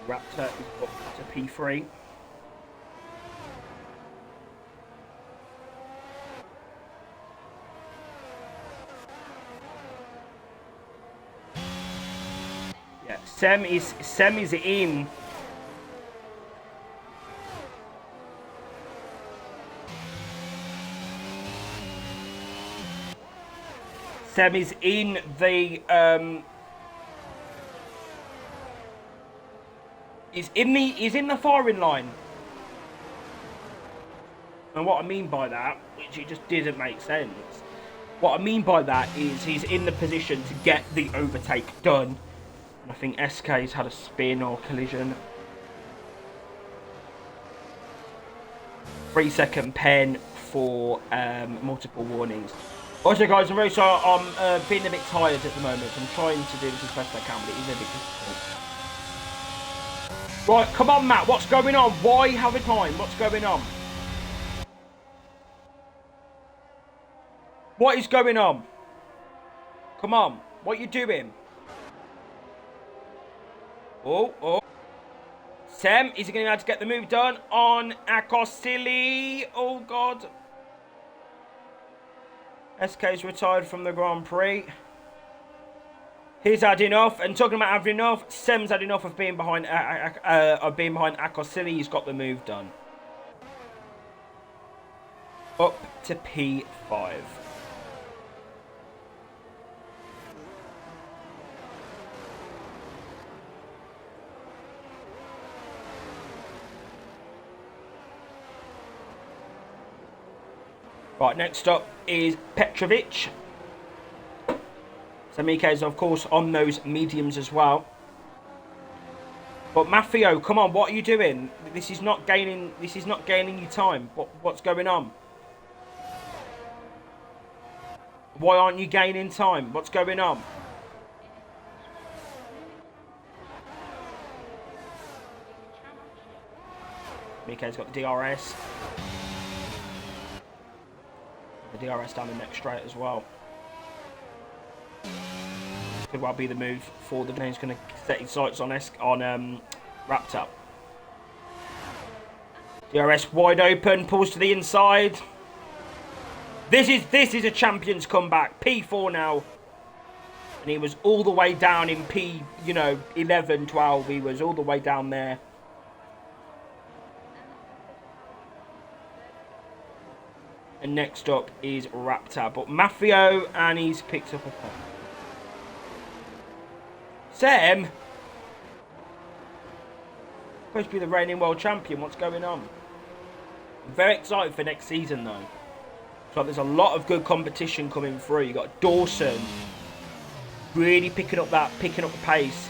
S1: Raptor is up to P3. Sem is in. Sem is in the he's in the firing line. And what I mean by that, which it just didn't make sense, what I mean by that is he's in the position to get the overtake done. And I think SK's had a spin or collision. 3-second pen for multiple warnings. Also, guys, I'm very sorry. I'm feeling a bit tired at the moment. I'm trying to do this as best I can, but it is a bit difficult. Right, come on, Matt. What's going on? Why have a time? What's going on? What is going on? Come on. What are you doing? Oh. Sem, is he going to be able to get the move done on Akosili? Oh, God. SK's retired from the Grand Prix. He's had enough. And talking about having enough, Sem's had enough of being behind Akosili. He's got the move done. Up to P5. Right, next up is Petrovic. So Mike's, of course, on those mediums as well. But Maffeo, come on, what are you doing? This is not gaining you time. What's going on? Why aren't you gaining time? What's going on? Mike's got the DRS. The DRS down the next straight as well. Could well be the move for the. He's going to set his sights on Raptor. DRS wide open, pulls to the inside. This is a champion's comeback. P4 now, and he was all the way down in P, 11, 12. He was all the way down there. And next up is Raptor. But Maffeo, and he's picked up a point. Sem? Supposed to be the reigning world champion. What's going on? I'm very excited for next season, though. So there's a lot of good competition coming through. You got Dawson really picking up the pace.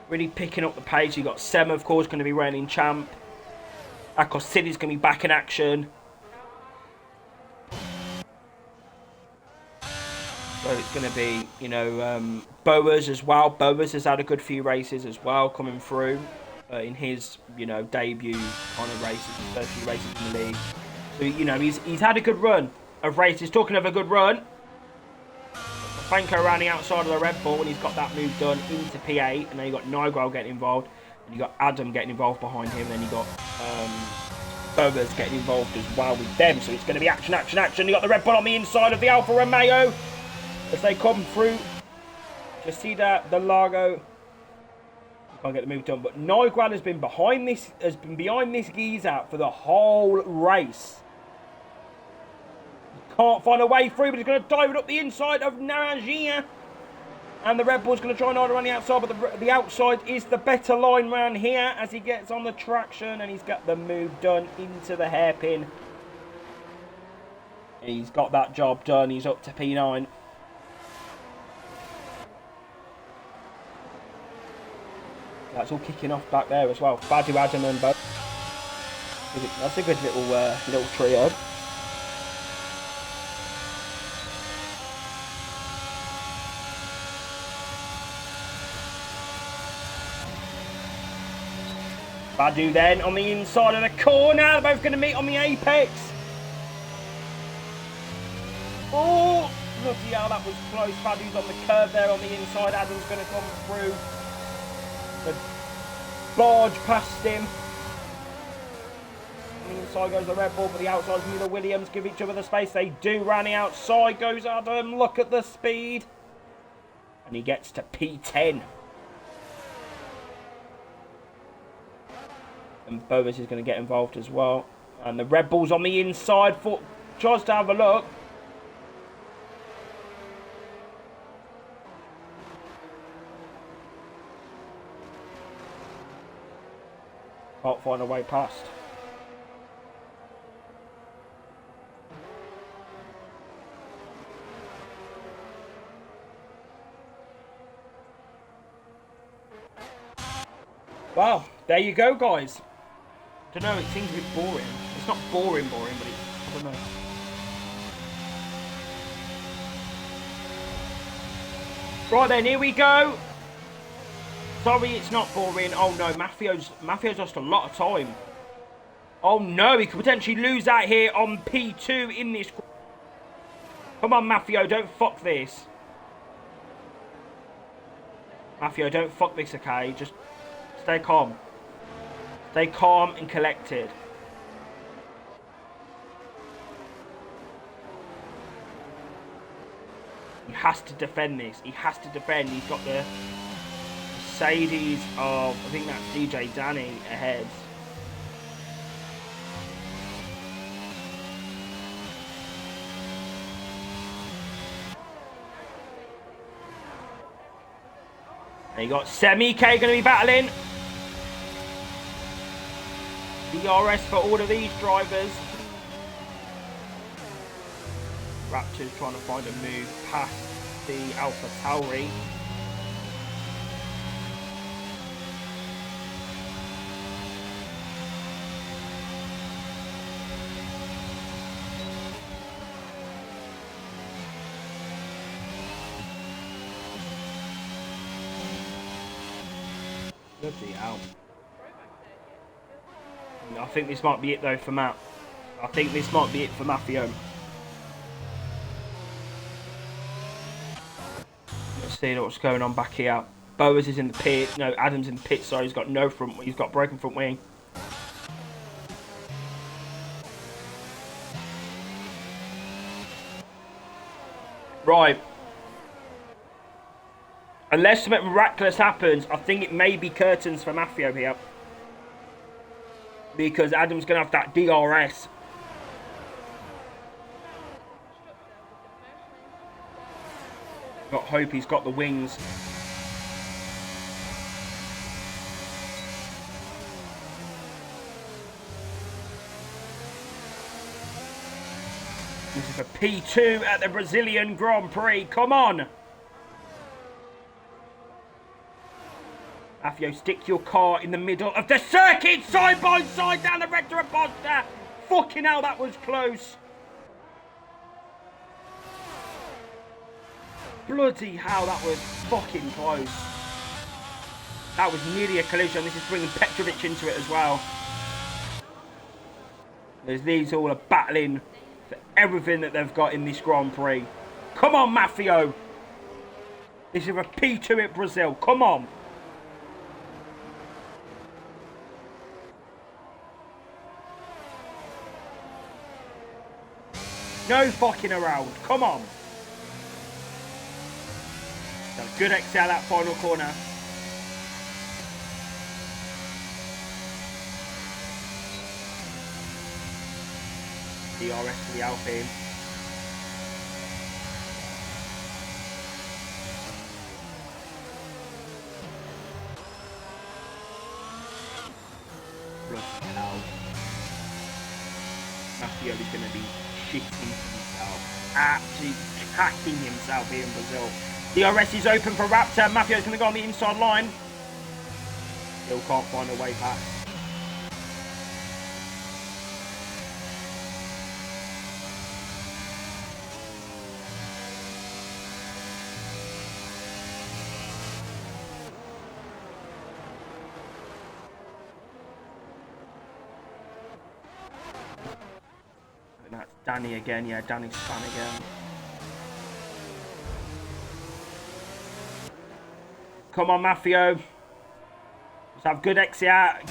S1: Really picking up the pace. You got Sem, of course, going to be reigning champ. Akos City's going to be back in action. So it's going to be, Boas as well. Boas has had a good few races as well coming through in his, debut kind of races, his first few races in the league. So, he's had a good run of races. Talking of a good run, Franco around the outside of the Red Bull, and he's got that move done into P8. And then you got Nigel getting involved, and you got Adam getting involved behind him, and then you got Boas getting involved as well with them. So it's going to be action. You got the Red Bull on the inside of the Alfa Romeo as they come through. Just see that the Largo can't get the move done, but Nigel has been behind this geezer for the whole race. Can't find a way through, but he's going to dive it up the inside of Naranjia. And the Red Bull's going to try and hide around the outside, but the outside is the better line round here as he gets on the traction, and he's got the move done into the hairpin. He's got that job done. He's up to P9. That's all kicking off back there as well. Badu, Adam and Bo. That's a good little trio. Badu then on the inside of the corner. They're both going to meet on the apex. Oh, look how that was close. Badu's on the curve there on the inside. Adam's going to come through. The barge past him. On the inside goes the Red Bull, but the outside's Muller Williams. Give each other the space. They do. Round the outside goes Adam. Look at the speed. And he gets to P10. And Bovis is going to get involved as well. And the Red Bull's on the inside. Tries to have a look. Can't find a way past. Well, there you go, guys. I don't know, it seems a bit boring. It's not boring, but I don't know. Right then, here we go. Sorry, it's not boring. Oh no, Mafio's lost a lot of time. Oh no, he could potentially lose out here on P2 in this. Come on, Mafio, don't fuck this. Mafio, don't fuck this, okay? Just stay calm. Stay calm and collected. He has to defend this. He has to defend. He's got the Mercedes of, I think that's DJ Danny ahead. And you got Semi-K going to be battling. DRS for all of these drivers. Raptor's trying to find a move past the Alpha Tauri. Bloody hell. I think this might be it though for Matt. I think this might be it for Mafio. Let's see what's going on back here. Boas is in the pit. No, Adam's in the pit, sorry. He's got no front. He's got broken front wing. Right. Unless something miraculous happens, I think it may be curtains for Mafio here. Because Adam's going to have that DRS. Got hope he's got the wings. This is for P2 at the Brazilian Grand Prix. Come on! Mafio, stick your car in the middle of the circuit, side by side down the Rector Imposter. Fucking hell, that was close. Bloody hell, that was fucking close. That was nearly a collision. This is bringing Petrovic into it as well. As these all are battling for everything that they've got in this Grand Prix. Come on, Mafio. This is a P2 at Brazil. Come on. No fucking around. Come on. So good exit out that final corner. DRS for the Alpine. Bloody hell. Mafio is going to be shitting himself. Absolutely cacking himself here in Brazil. DRS is open for Raptor. Mafio's going to go on the inside line. Still can't find a way past. And that's Danny again. Yeah, Danny's spun again. Come on, Mafio. Let's have good exit out of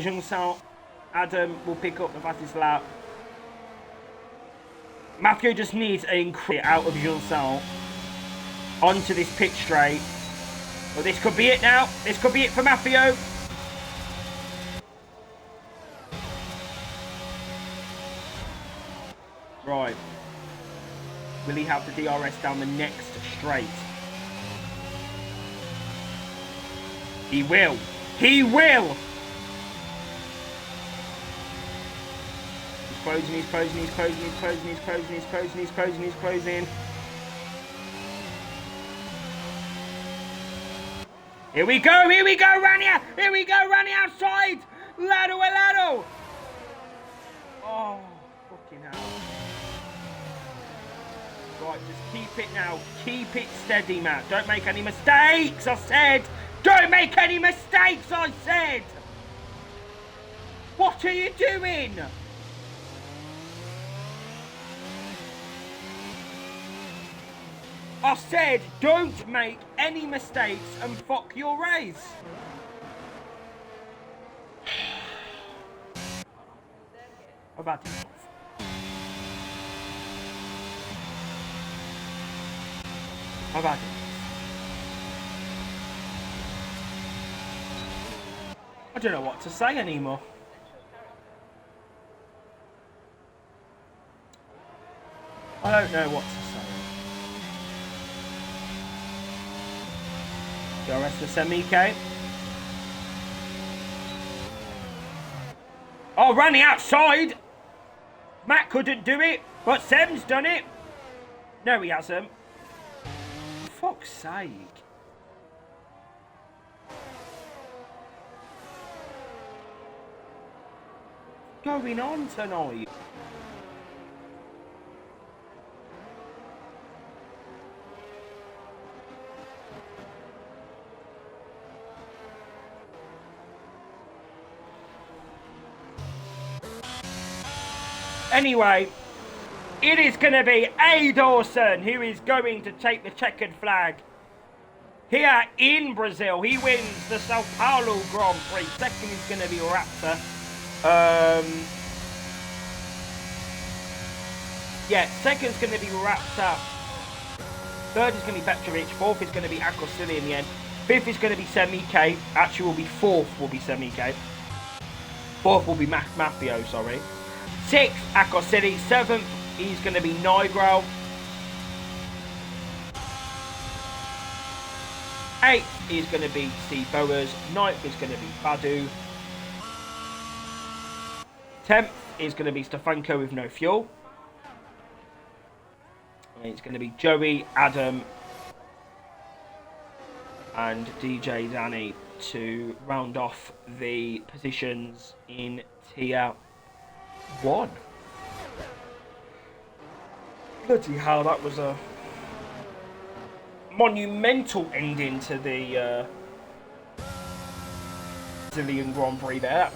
S1: Jungsan. Adam will pick up the fastest lap. Matthew just needs a crit out of Johnson onto this pit straight. Well, this could be it now. This could be it for Matthew. Right. Will he have the DRS down the next straight? He will. He will. He's closing, he's closing, he's closing, he's closing, he's closing, he's closing, he's closing, he's closing. Here we go, Rani! Here we go, Rani outside! Lado! Oh, fucking hell. Right, just keep it now. Keep it steady, Matt. Don't make any mistakes, I said! Don't make any mistakes, I said! What are you doing? I said, don't make any mistakes and fuck your race. I've had enough. I've had enough. I don't know what to say anymore. I don't know what to say. DRS for Semike. Oh, Rani outside! Matt couldn't do it, but Sem's done it. No, he hasn't. For fuck's sake. What's going on tonight? Anyway, it is going to be A. Dawson who is going to take the checkered flag here in Brazil. He wins the Sao Paulo Grand Prix. Second is going to be Raptor. Yeah, second's going to be Raptor. Third is going to be Petrovic. Fourth is going to be Akosili in the end. Fifth is going to be Semike. Actually, will be fourth will be Semike. Fourth will be Mafio, sorry. Sixth, Akosili. Seventh, he's going to be Nigro. Eighth is going to be Steve Bowers. Ninth is going to be Badu. 10th is going to be Stefanko with no fuel. And it's going to be Joey, Adam, and DJ Danny to round off the positions in Tier 1. Bloody hell, that was a monumental ending to the Brazilian Grand Prix there.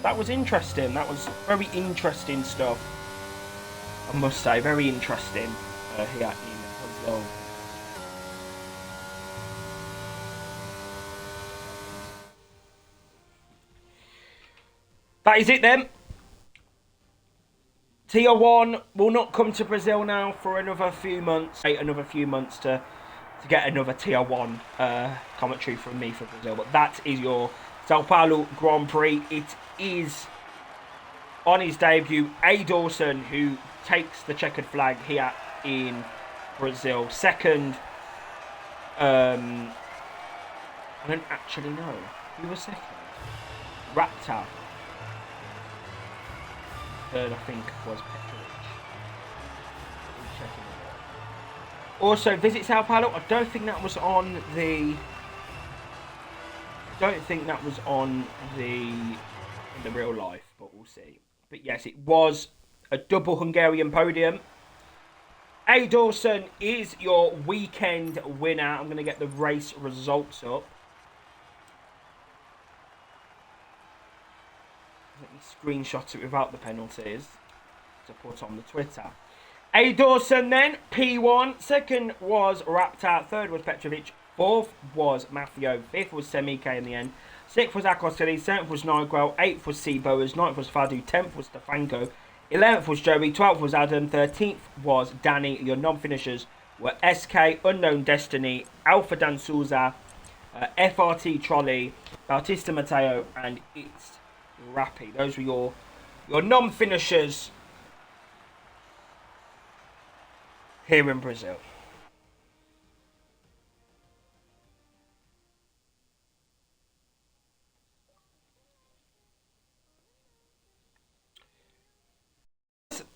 S1: That was interesting. That was very interesting stuff, I must say. Very interesting here in Brazil. That is it then. Tier 1 will not come to Brazil now for another few months. Another few months to get another Tier 1 commentary from me for Brazil. But that is your Sao Paulo Grand Prix. It is, on his debut, A. Dawson who takes the checkered flag here in Brazil. Second, I don't actually know. Who was second? Raptor. Third, I think, was Petrovic. Also, Visit Sao Paulo. I don't think that was on the. In the real life, but we'll see. But yes, it was a double Hungarian podium. A. Dawson is your weekend winner. I'm going to get the race results up. Let me screenshot it without the penalties to put on the Twitter. A. Dawson then, P1. Second was Raptor. Third was Petrovic. Fourth was Mafio. Fifth was Semike in the end. 6th was Akosili, 7th was Nigel, 8th was Seaboas, 9th was Fadu, 10th was Stefanko, 11th was Joey, 12th was Adam, 13th was Danny. Your non-finishers were SK, Unknown Destiny, Alpha Dan Souza, FRT Trolley, Bautista Mateo, and It's Rappy. Those were your non-finishers here in Brazil.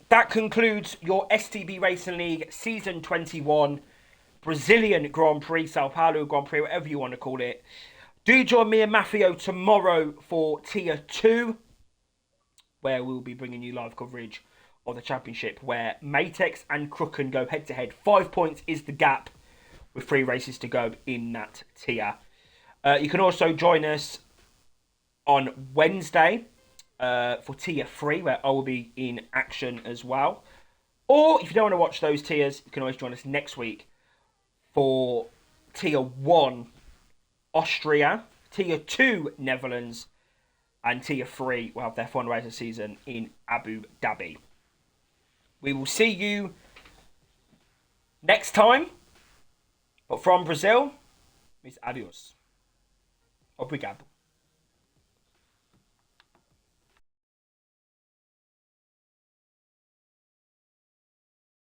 S1: That concludes your STB Racing League Season 21 Brazilian Grand Prix, Sao Paulo Grand Prix, whatever you want to call it. Do join me and Maffio tomorrow for Tier 2, where we'll be bringing you live coverage of the championship, where Matex and Crooken go head-to-head. 5 points is the gap with 3 races to go in that tier. You can also join us on Wednesday for Tier 3, where I will be in action as well. Or if you don't want to watch those tiers, you can always join us next week for Tier 1 Austria, Tier 2 Netherlands, and Tier 3 will have their fundraiser season in Abu Dhabi. We will see you next time. But from Brazil, it's adios. Obrigado.